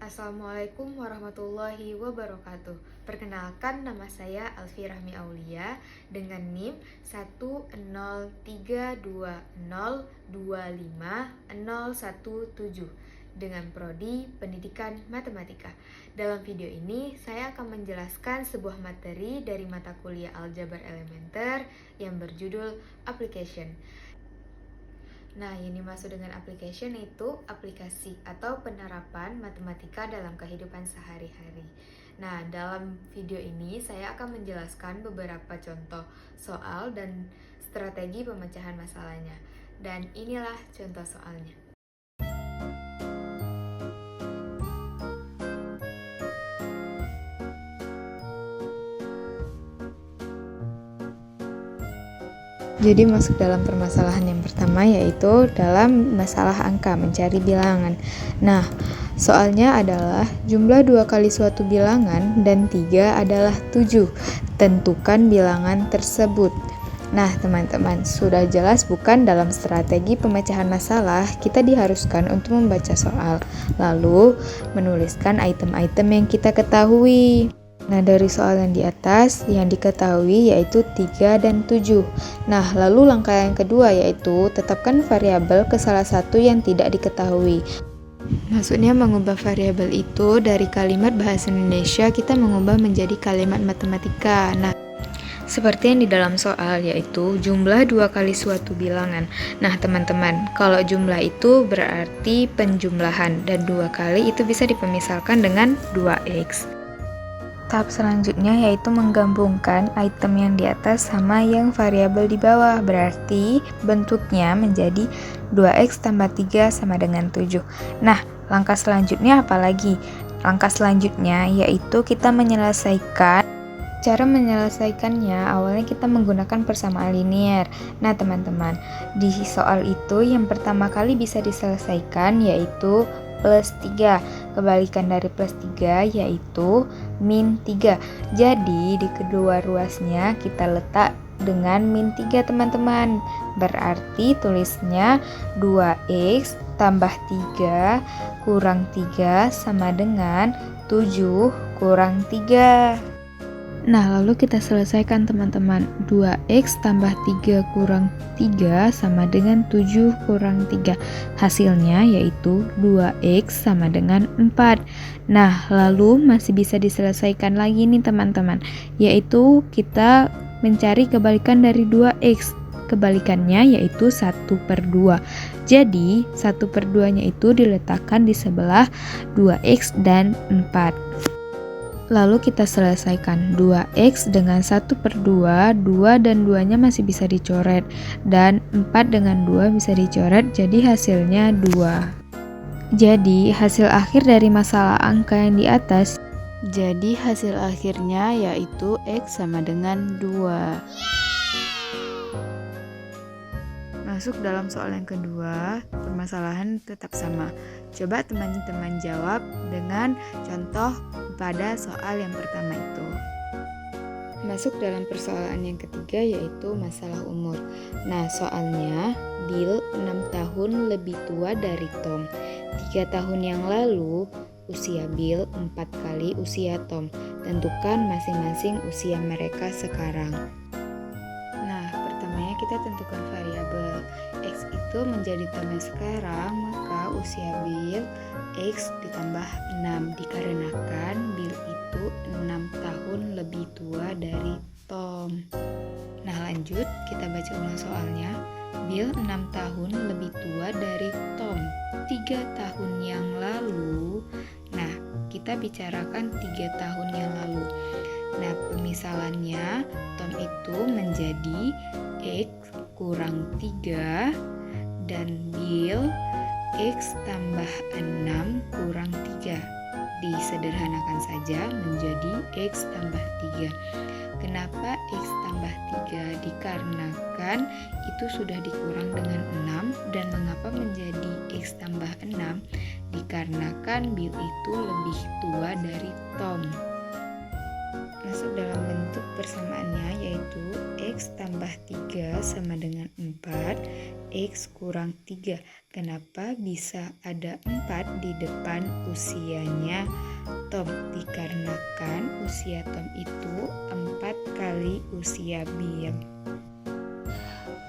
Assalamualaikum warahmatullahi wabarakatuh. Perkenalkan, nama saya Alfi Rahmi Aulia dengan NIM 10320250117 dengan prodi Pendidikan Matematika. Dalam video ini saya akan menjelaskan sebuah materi dari mata kuliah Aljabar Elementer yang berjudul Application. Nah, yang dimaksud dengan application itu aplikasi atau penerapan matematika dalam kehidupan sehari-hari. Nah, dalam video ini saya akan menjelaskan beberapa contoh soal dan strategi pemecahan masalahnya. Dan inilah contoh soalnya. Jadi masuk dalam permasalahan yang pertama, yaitu dalam masalah angka, mencari bilangan. Nah, soalnya adalah jumlah 2 kali suatu bilangan dan 3 adalah 7. Tentukan bilangan tersebut. Nah, teman-teman, sudah jelas bukan dalam strategi pemecahan masalah, kita diharuskan untuk membaca soal, lalu menuliskan item-item yang kita ketahui. Nah, dari soal yang di atas, yang diketahui yaitu 3 dan 7. Nah, lalu langkah yang kedua yaitu tetapkan variabel ke salah satu yang tidak diketahui. Maksudnya mengubah variabel itu dari kalimat bahasa Indonesia kita mengubah menjadi kalimat matematika. Nah, seperti yang di dalam soal yaitu jumlah 2 kali suatu bilangan. Nah, teman-teman, kalau jumlah itu berarti penjumlahan dan 2 kali itu bisa dipermisalkan dengan 2x. Tahap selanjutnya yaitu menggabungkan item yang di atas sama yang variabel di bawah. Berarti bentuknya menjadi 2x tambah 3 sama dengan 7. Nah, langkah selanjutnya apa lagi? Langkah selanjutnya yaitu kita menyelesaikan. Cara menyelesaikannya, awalnya kita menggunakan persamaan linier. Nah, teman-teman, di soal itu yang pertama kali bisa diselesaikan yaitu plus 3. Kebalikan dari plus 3 yaitu min 3. Jadi, di kedua ruasnya kita letak dengan min 3, teman-teman. Berarti tulisnya 2x tambah 3 kurang 3 sama dengan 7 kurang 3. Nah, lalu kita selesaikan, teman-teman. 2x tambah 3 kurang 3 sama dengan 7 kurang 3. Hasilnya yaitu 2x sama dengan 4. Nah, lalu masih bisa diselesaikan lagi nih, teman-teman. Yaitu kita mencari kebalikan dari 2x. Kebalikannya yaitu 1/2. Jadi, 1/2-nya itu diletakkan di sebelah 2x dan 4. Lalu kita selesaikan 2x dengan 1/2, 2 dan 2-nya masih bisa dicoret, dan 4 dengan 2 bisa dicoret, jadi hasilnya 2. Jadi hasil akhir dari masalah angka yang di atas, jadi hasil akhirnya yaitu x sama dengan 2. Masuk dalam soal yang kedua, permasalahan tetap sama. Coba teman-teman jawab dengan contoh pada soal yang pertama itu. Masuk dalam persoalan yang ketiga yaitu masalah umur. Nah, soalnya Bill 6 tahun lebih tua dari Tom. 3 tahun yang lalu usia Bill 4 kali usia Tom. Tentukan masing-masing usia mereka sekarang. Nah, pertamanya kita tentukan variabel x itu menjadi Tom sekarang, maka usia Bill x ditambah 6 dikarenakan Bill itu 6 tahun lebih tua dari Tom. Nah, lanjut kita baca ulang soalnya. Bill 6 tahun lebih tua dari Tom 3 tahun yang lalu. Nah, kita bicarakan 3 tahun yang lalu. Nah, pemisalannya Tom itu menjadi x kurang 3 dan Bill x tambah 6 kurang 3. Disederhanakan saja menjadi x tambah 3. Kenapa x tambah 3? Dikarenakan itu sudah dikurang dengan 6. Dan mengapa menjadi x tambah 6? Dikarenakan Bill itu lebih tua dari Tom. masuk dalam bentuk persamaannya, yaitu X tambah 3 sama dengan 4, X kurang 3. Kenapa bisa ada 4 di depan usianya Tom? Dikarenakan usia Tom itu 4 kali usia Bill.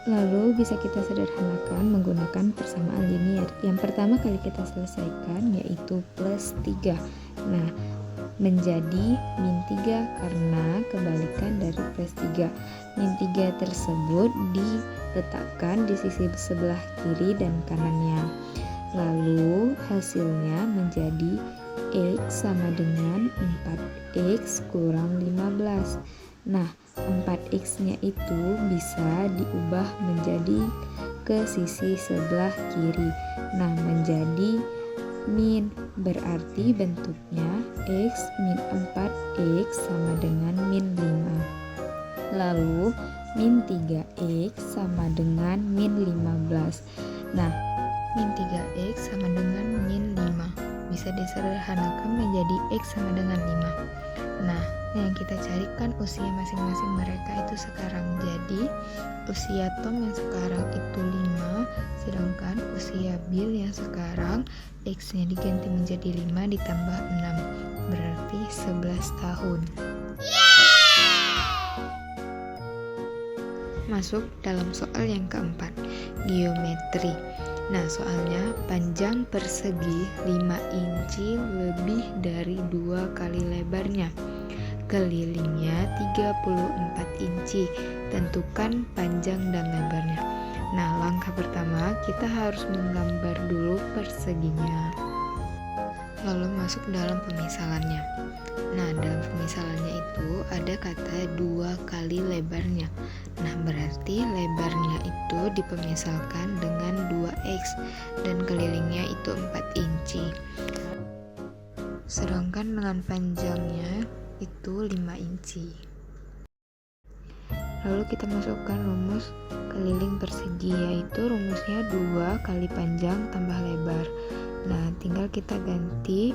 Lalu bisa kita sederhanakan menggunakan persamaan linier. Yang pertama kali kita selesaikan yaitu plus 3. Nah, menjadi min 3 karena kebalikan dari plus 3. Min 3 tersebut diletakkan di sisi sebelah kiri dan kanannya. Lalu hasilnya menjadi X sama dengan 4X kurang 15. Nah, 4X-nya itu bisa diubah menjadi ke sisi sebelah kiri. Nah, menjadi min, berarti bentuknya X min 4X sama dengan min 5. Lalu min 3X sama dengan min 15. Nah, min 3X sama dengan min 5 bisa disederhanakan menjadi X sama dengan 5. Nah, yang kita carikan usia masing-masing mereka itu sekarang. Jadi usia Tom yang sekarang itu 5, sedangkan usia Bill yang sekarang X-nya diganti menjadi 5 ditambah 6, berarti 11 tahun. Masuk dalam soal yang keempat, geometri. Nah, soalnya panjang persegi 5 inci lebih dari 2 kali lebarnya. Kelilingnya 34 inci. Tentukan panjang dan lebarnya. Nah, langkah pertama kita harus menggambar dulu perseginya. Lalu masuk dalam pemisalannya. Nah, dalam pemisalannya itu ada kata 2 kali lebarnya. Nah, berarti lebarnya itu dipemisalkan dengan 2X dan kelilingnya itu 4 inci. Sedangkan dengan panjangnya itu 5 inci. Lalu kita masukkan rumus keliling persegi, yaitu rumusnya 2 kali panjang tambah lebar. Nah, tinggal kita ganti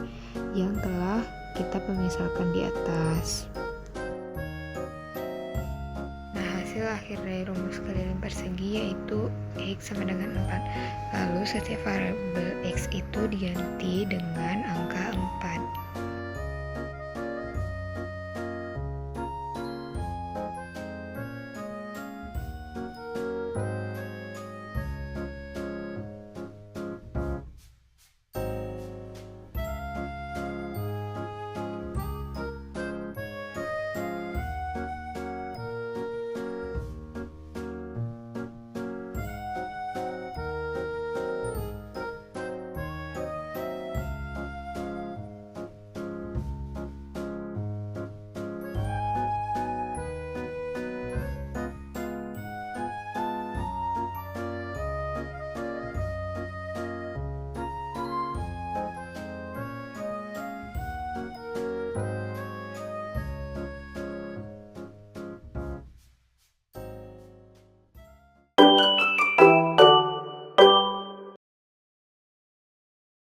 yang telah kita pemisalkan di atas. Nah, hasil akhir dari rumus keliling persegi yaitu X sama dengan 4. Lalu setiap variabel X itu diganti dengan